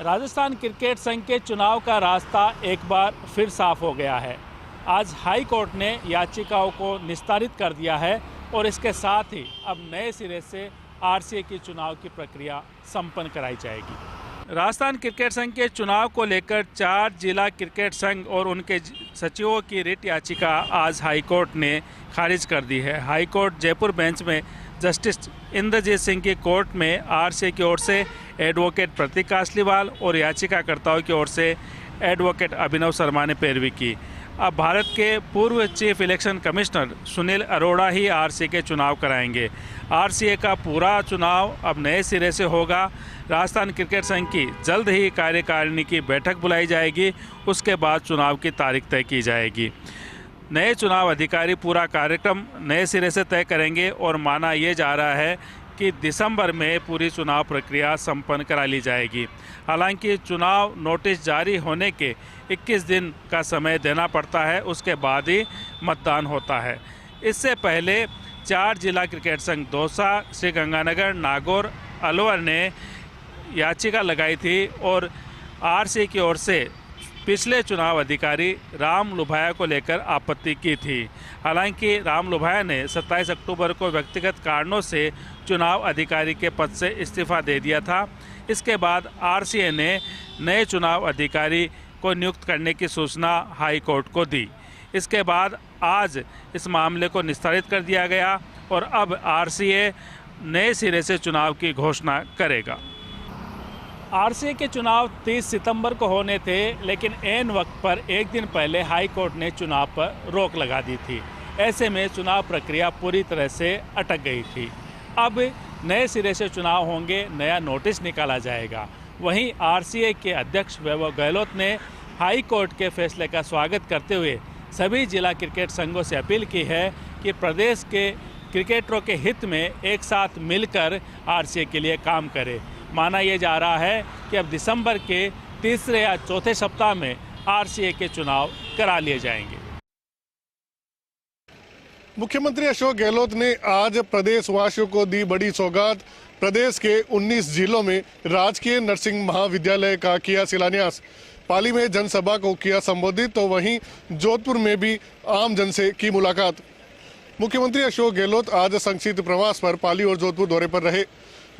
Rajasthan cricket संघ के चुनाव का रास्ता एक बार फिर साफ हो गया है। आज हाई कोर्ट ने याचिकाओं को निस्तारित कर दिया है और इसके साथ ही अब नए सिरे से आरसीए की चुनाव की प्रक्रिया संपन्न कराई जाएगी। राजस्थान क्रिकेट संघ के चुनाव को लेकर 4 जिला क्रिकेट संघ और उनके सचिवों की रिट याचिका आज हाई कोर्ट ने खारिज कर दी है। हाई कोर्ट जयपुर बेंच में जस्टिस इंद्रजीत सिंह की कोर्ट में आरसीए की ओर से एडवोकेट प्रतीक कासलीवाल और याचिकाकर्ताओं की ओर से एडवोकेट अभिनव शर्मा ने पैरवी की। अब भारत के पूर्व chief election commissioner Sunil Arora ही आरसीए के चुनाव कराएंगे। आरसीए का पूरा चुनाव अब नए सिरे से होगा। राजस्थान क्रिकेट संघ की जल्द ही कार्यकारिणी की बैठक बुलाई जाएगी, उसके बाद चुनाव की तारीख तय की जाएगी। नए चुनाव अधिकारी पूरा कार्यक्रम नए सिरे से तय करेंगे और माना ये जा रहा है कि दिसंबर में पूरी चुनाव प्रक्रिया संपन्न करा ली जाएगी। हालांकि चुनाव नोटिस जारी होने के 21 दिन का समय देना पड़ता है, उसके बाद ही मतदान होता है। इससे पहले 4 जिला क्रिकेट संघ दौसा, श्रीगंगानगर, नागौर, अलवर ने याचिका लगाई थी और आरसीए की ओर से पिछले चुनाव अधिकारी राम लुभाया को लेकर आपत्ति की थी। हालांकि राम लुभाया ने 27 अक्टूबर को व्यक्तिगत कारणों से चुनाव अधिकारी के पद से इस्तीफा दे दिया था। इसके बाद आरसीए ने नए चुनाव अधिकारी को नियुक्त करने की सूचना हाई कोर्ट को दी। इसके बाद आज इस मामले को निस्तारित कर दिया गया और अब आरसीए नए सिरे से चुनाव की घोषणा करेगा। आरसीए के चुनाव 30 सितंबर को होने थे, लेकिन ऐन वक्त पर एक दिन पहले हाई कोर्ट ने चुनाव पर रोक लगा दी थी। ऐसे में चुनाव प्रक्रिया पूरी तरह से अटक गई थी। अब नए सिरे से चुनाव होंगे, नया नोटिस निकाला जाएगा। वहीं आरसीए के अध्यक्ष वैभव गहलोत ने हाई कोर्ट के फैसले का स्वागत करते हुए सभी जिला क्रिकेट संघों से अपील की है कि प्रदेश के क्रिकेटरों के हित में एक साथ मिलकर आरसीए के लिए काम करे। माना यह जा रहा है कि अब दिसंबर के तीसरे या चौथे सप्ताह में आरसीए के चुनाव करा लिए जाएंगे। मुख्यमंत्री अशोक गहलोत ने आज प्रदेशवासियों को दी बड़ी सौगात। प्रदेश के 19 जिलों में राजकीय नर्सिंग महाविद्यालय का किया शिलान्यास। पाली में जनसभा को किया संबोधित, तो वहीं जोधपुर में भी आम जन से की मुलाकात। मुख्यमंत्री अशोक गहलोत आज संक्षिप्त प्रवास पर पाली और जोधपुर दौरे पर रहे।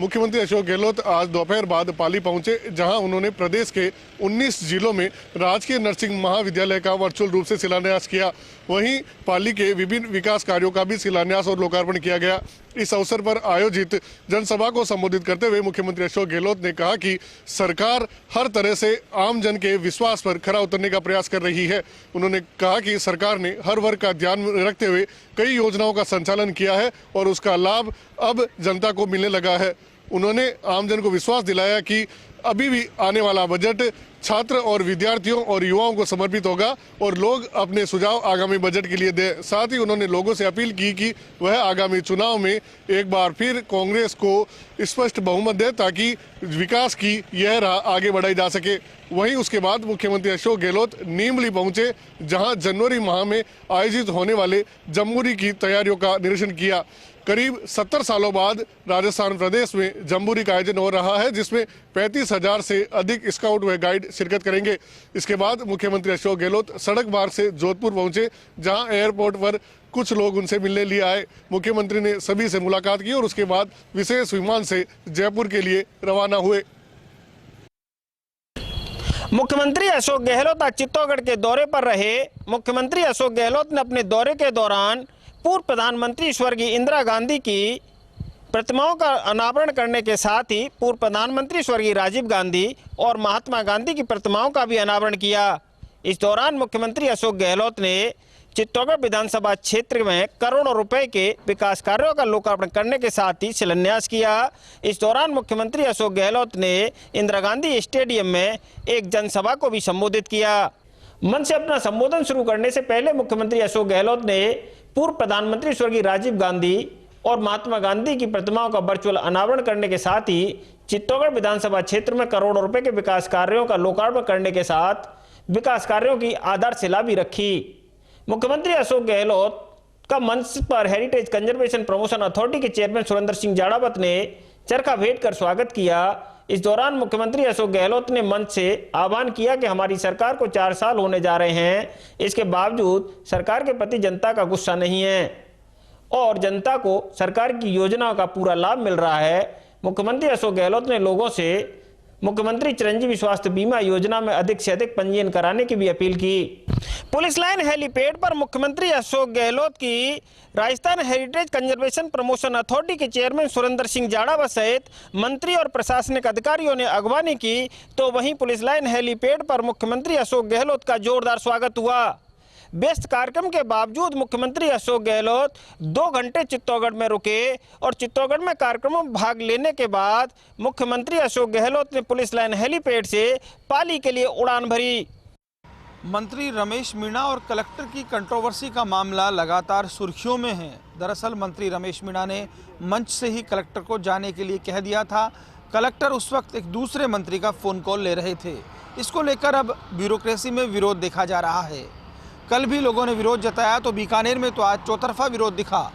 मुख्यमंत्री अशोक गहलोत आज दोपहर बाद पाली पहुंचे, जहां उन्होंने प्रदेश के 19 जिलों में राजकीय नर्सिंग महाविद्यालय का वर्चुअल रूप से शिलान्यास किया। वहीं पाली के विभिन्न विकास कार्यों का भी शिलान्यास और लोकार्पण किया गया। इस अवसर पर आयोजित जनसभा को संबोधित करते हुए मुख्यमंत्री अशोक गहलोत ने कहा कि सरकार हर तरह से आम जन के विश्वास पर खरा उतरने का प्रयास कर रही है। उन्होंने कहा कि सरकार ने हर वर्ग का ध्यान में रखते हुए कई योजनाओं का संचालन किया है और उसका लाभ अब जनता को मिलने लगा है। उन्होंने आमजन को विश्वास दिलाया कि अभी भी आने वाला बजट छात्र और विद्यार्थियों और युवाओं को समर्पित होगा और लोग अपने सुझाव आगामी बजट के लिए दें। साथ ही उन्होंने लोगों से अपील की कि वह आगामी चुनाव में एक बार फिर कांग्रेस को स्पष्ट बहुमत दे, ताकि विकास की यह राह आगे बढ़ाई जा सके। वहीं उसके बाद मुख्यमंत्री अशोक गहलोत नीमली पहुंचे, जहां जनवरी माह में आयोजित होने वाले जम्बूरी की तैयारियों का निरीक्षण किया। करीब 70 सालों बाद राजस्थान प्रदेश में जम्बूरी का आयोजन हो रहा है, जिसमें 35,000 से अधिक स्काउट व गाइड शिरकत करेंगे। इसके बाद मुख्यमंत्री अशोक गहलोत सड़क मार्ग से जोधपुर पहुंचे, जहां एयरपोर्ट पर कुछ लोग उनसे मिलने लिए आए। मुख्यमंत्री ने सभी से मुलाकात की और उसके बाद विशेष विमान से जयपुर के लिए रवाना हुए। मुख्यमंत्री अशोक गहलोत आज चित्तौड़गढ़ के दौरे पर रहे। मुख्यमंत्री अशोक गहलोत ने अपने दौरे के दौरान पूर्व प्रधानमंत्री स्वर्गीय इंदिरा गांधी की प्रतिमाओं का अनावरण करने के साथ ही पूर्व प्रधानमंत्री स्वर्गीय राजीव गांधी और महात्मा गांधी की प्रतिमाओं का भी अनावरण किया। इस दौरान मुख्यमंत्री अशोक गहलोत ने चित्तौड़गढ़ विधानसभा क्षेत्र में करोड़ों रुपए के विकास कार्यों का लोकार्पण करने के साथ ही शिलान्यास किया। इस दौरान मुख्यमंत्री अशोक गहलोत ने इंदिरा गांधी स्टेडियम में एक जनसभा को भी संबोधित किया। मंच से अपना संबोधन शुरू करने से पहले मुख्यमंत्री अशोक गहलोत ने पूर्व प्रधानमंत्री स्वर्गीय राजीव गांधी और महात्मा गांधी की प्रतिमाओं का वर्चुअल अनावरण करने के साथ ही चित्तौड़गढ़ विधानसभा क्षेत्र में करोड़ों रुपए के विकास कार्यों का लोकार्पण करने के साथ विकास कार्यों की आधारशिला भी रखी। मुख्यमंत्री अशोक गहलोत का मंच पर हेरिटेज कंजर्वेशन प्रमोशन अथॉरिटी के चेयरमैन सुरेंद्र सिंह जाड़ावत ने चरखा भेंट कर स्वागत किया। इस दौरान मुख्यमंत्री अशोक गहलोत ने मंच से आह्वान किया कि हमारी सरकार को 4 साल होने जा रहे हैं, इसके बावजूद सरकार के प्रति जनता का गुस्सा नहीं है और जनता को सरकार की योजनाओं का पूरा लाभ मिल रहा है। मुख्यमंत्री अशोक गहलोत ने लोगों से मुख्यमंत्री चिरंजीवी स्वास्थ्य बीमा योजना में अधिक से अधिक पंजीयन कराने की भी अपील की। पुलिस लाइन हेलीपैड पर मुख्यमंत्री अशोक गहलोत की Rajasthan heritage conservation promotion authority के चेयरमैन सुरेंद्र सिंह जाड़ावा सहित मंत्री और प्रशासनिक अधिकारियों ने अगवानी की, तो वहीं पुलिस लाइन हेलीपैड पर मुख्यमंत्री अशोक गहलोत का जोरदार स्वागत हुआ। व्यस्त कार्यक्रम के बावजूद मुख्यमंत्री अशोक गहलोत 2 घंटे चित्तौड़गढ़ में रुके और चित्तौड़गढ़ में कार्यक्रमों में भाग लेने के बाद मुख्यमंत्री अशोक गहलोत ने पुलिस लाइन हेलीपैड से पाली के लिए उड़ान भरी। मंत्री रमेश मीणा और कलेक्टर की कंट्रोवर्सी का मामला लगातार सुर्खियों में है। दरअसल मंत्री रमेश मीणा ने मंच से ही कलेक्टर को जाने के लिए कह दिया था। कलेक्टर उस वक्त एक दूसरे मंत्री का फ़ोन कॉल ले रहे थे। इसको लेकर अब ब्यूरोक्रेसी में विरोध देखा जा रहा है। कल भी लोगों ने विरोध जताया तो बीकानेर में तो आज चौतरफा विरोध दिखा।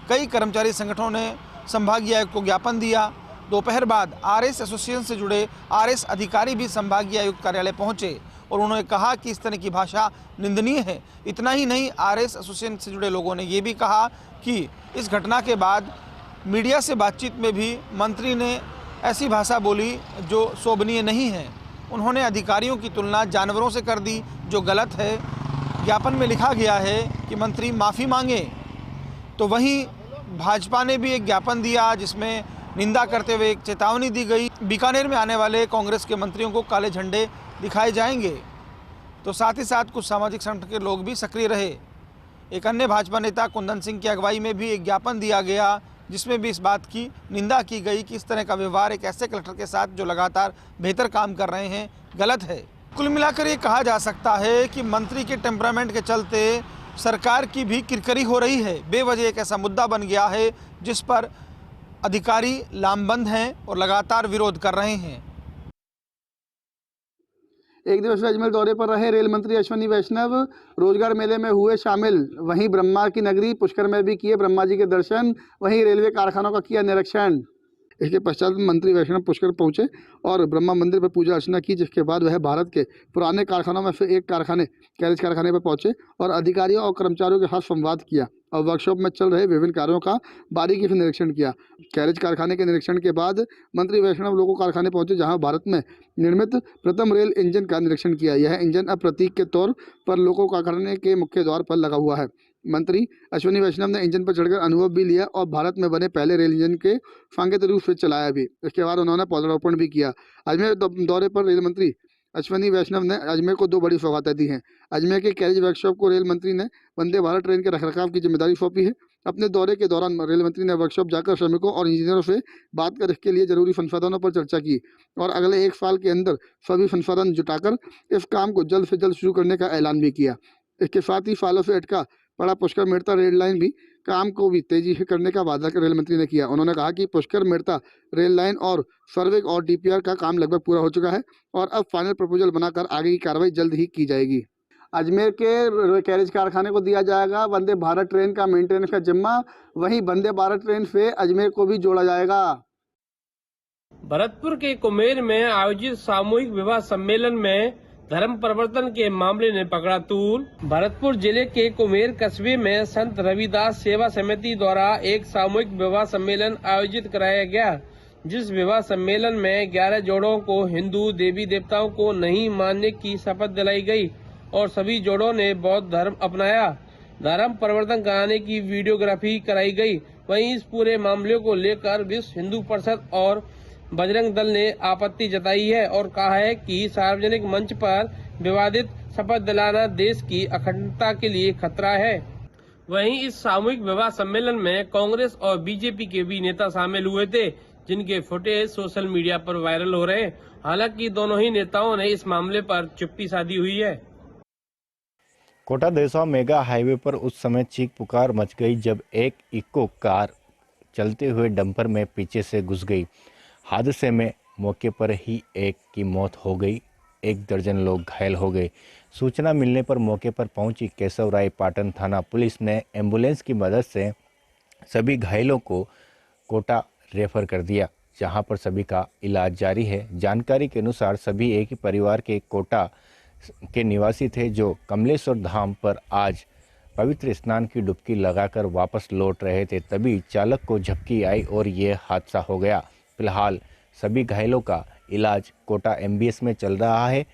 कई कर्मचारी संगठनों ने संभागीय आयुक्त को ज्ञापन दिया। दोपहर बाद आरएस एसोसिएशन से जुड़े आरएस अधिकारी भी संभागीय आयुक्त कार्यालय पहुंचे और उन्होंने कहा कि इस तरह की भाषा निंदनीय है। इतना ही नहीं, आरएस एसोसिएशन से जुड़े लोगों ने ये भी कहा कि इस घटना के बाद मीडिया से बातचीत में भी मंत्री ने ऐसी भाषा बोली जो शोभनीय नहीं है। उन्होंने अधिकारियों की तुलना जानवरों से कर दी, जो गलत है। ज्ञापन में लिखा गया है कि मंत्री माफ़ी मांगे। तो वहीं भाजपा ने भी एक ज्ञापन दिया जिसमें निंदा करते हुए एक चेतावनी दी गई। बीकानेर में आने वाले कांग्रेस के मंत्रियों को काले झंडे दिखाए जाएंगे। तो साथ ही साथ कुछ सामाजिक संगठन के लोग भी सक्रिय रहे। एक अन्य भाजपा नेता कुंदन सिंह की अगुवाई में भी एक ज्ञापन दिया गया जिसमें भी इस बात की निंदा की गई कि इस तरह का व्यवहार एक ऐसे कलेक्टर के साथ जो लगातार बेहतर काम कर रहे हैं गलत है। कुल मिलाकर ये कहा जा सकता है कि मंत्री के टेम्परामेंट के चलते सरकार की भी किरकिरी हो रही है। बेवजह एक ऐसा मुद्दा बन गया है जिस पर अधिकारी लामबंद हैं और लगातार विरोध कर रहे हैं। एक दिवसीय अजमेर दौरे पर रहे रेल मंत्री अश्विनी वैष्णव रोजगार मेले में हुए शामिल। वहीं ब्रह्मा की नगरी पुष्कर में भी किए ब्रह्मा जी के दर्शन, वहीं रेलवे कारखानों का किया निरीक्षण। इसके पश्चात मंत्री वैष्णव पुष्कर पहुंचे और ब्रह्मा मंदिर पर पूजा अर्चना की, जिसके बाद वह भारत के पुराने कारखानों में से एक कारखाने कैरेज कारखाने पर पहुंचे और अधिकारियों और कर्मचारियों के साथ संवाद किया और वर्कशॉप में चल रहे विभिन्न कार्यों का बारीकी से निरीक्षण किया। कैरेज कारखाने के निरीक्षण के बाद मंत्री वैष्णव लोको कारखाने पहुंचे, जहां भारत में निर्मित प्रथम रेल इंजन का निरीक्षण किया। यह इंजन अब प्रतीक के तौर पर लोको कारखाने के मुख्य द्वार पर लगा हुआ है। मंत्री अश्विनी वैष्णव ने इंजन पर चढ़कर अनुभव भी लिया और भारत में बने पहले रेल इंजन के सांकेतिक रूप से चलाया भी। इसके बाद उन्होंने पौधारोपण भी किया। अजमेर दौरे पर रेल मंत्री अश्विनी वैष्णव ने अजमेर को 2 बड़ी सौगातें दी हैं। अजमेर के कैरेज वर्कशॉप को रेल मंत्री ने वंदे भारत ट्रेन के रखरखाव की जिम्मेदारी सौंपी है। अपने दौरे के दौरान रेल मंत्री ने वर्कशॉप जाकर श्रमिकों और इंजीनियरों से बात कर इसके लिए जरूरी संसाधनों पर चर्चा की और अगले 1 साल के अंदर सभी संसाधन जुटाकर इस काम को जल्द से जल्द शुरू करने का ऐलान भी किया। इसके साथ ही सालों से अटका पड़ा पुष्कर मेड़ता रेल लाइन भी काम को भी तेजी से करने का वादा रेल मंत्री ने किया। उन्होंने कहा कि पुष्कर मेड़ता रेल लाइन और सर्वे और डीपीआर का काम लगभग पूरा हो चुका है और अब फाइनल प्रपोजल बनाकर आगे की कार्रवाई जल्द ही की जाएगी। अजमेर के कैरेज कारखाने को दिया जाएगा वंदे भारत ट्रेन का मेंटेनेंस का जिम्मा, वहीं वंदे भारत ट्रेन से अजमेर को भी जोड़ा जाएगा। भरतपुर के कुमेर में आयोजित सामूहिक विवाह सम्मेलन में धर्म परिवर्तन के मामले ने पकड़ा तूल। भरतपुर जिले के कुमेर कस्बे में संत रविदास सेवा समिति द्वारा एक सामूहिक विवाह सम्मेलन आयोजित कराया गया, जिस विवाह सम्मेलन में 11 जोड़ों को हिंदू देवी देवताओं को नहीं मानने की शपथ दिलाई गई और सभी जोड़ों ने बौद्ध धर्म अपनाया। धर्म परिवर्तन कराने की वीडियोग्राफी कराई गई। वहीं इस पूरे मामले को लेकर विश्व हिंदू परिषद और बजरंग दल ने आपत्ति जताई है और कहा है कि सार्वजनिक मंच पर विवादित शपथ दिलाना देश की अखंडता के लिए खतरा है। वहीं इस सामूहिक विवाह सम्मेलन में कांग्रेस और बीजेपी के भी नेता शामिल हुए थे, जिनके फुटेज सोशल मीडिया पर वायरल हो रहे हैं। हालांकि दोनों ही नेताओं ने इस मामले पर चुप्पी साधी हुई है। कोटा देसवा मेगा हाईवे पर उस समय चीख पुकार मच गई जब एक इको कार चलते हुए डंपर में पीछे से घुस गई। हादसे में मौके पर ही एक की मौत हो गई, 1 दर्जन लोग घायल हो गए। सूचना मिलने पर मौके पर पहुंची केशवराय पाटन थाना पुलिस ने एम्बुलेंस की मदद से सभी घायलों को कोटा रेफर कर दिया। जहां पर सभी का इलाज जारी है। जानकारी के अनुसार सभी एक ही परिवार के कोटा के निवासी थे जो कमलेश्वर धाम पर आज पवित्र स्नान की डुबकी लगाकर वापस लौट रहे थे। तभी चालक को झपकी आई और ये हादसा हो गया। फिलहाल सभी घायलों का इलाज कोटा MBS में चल रहा है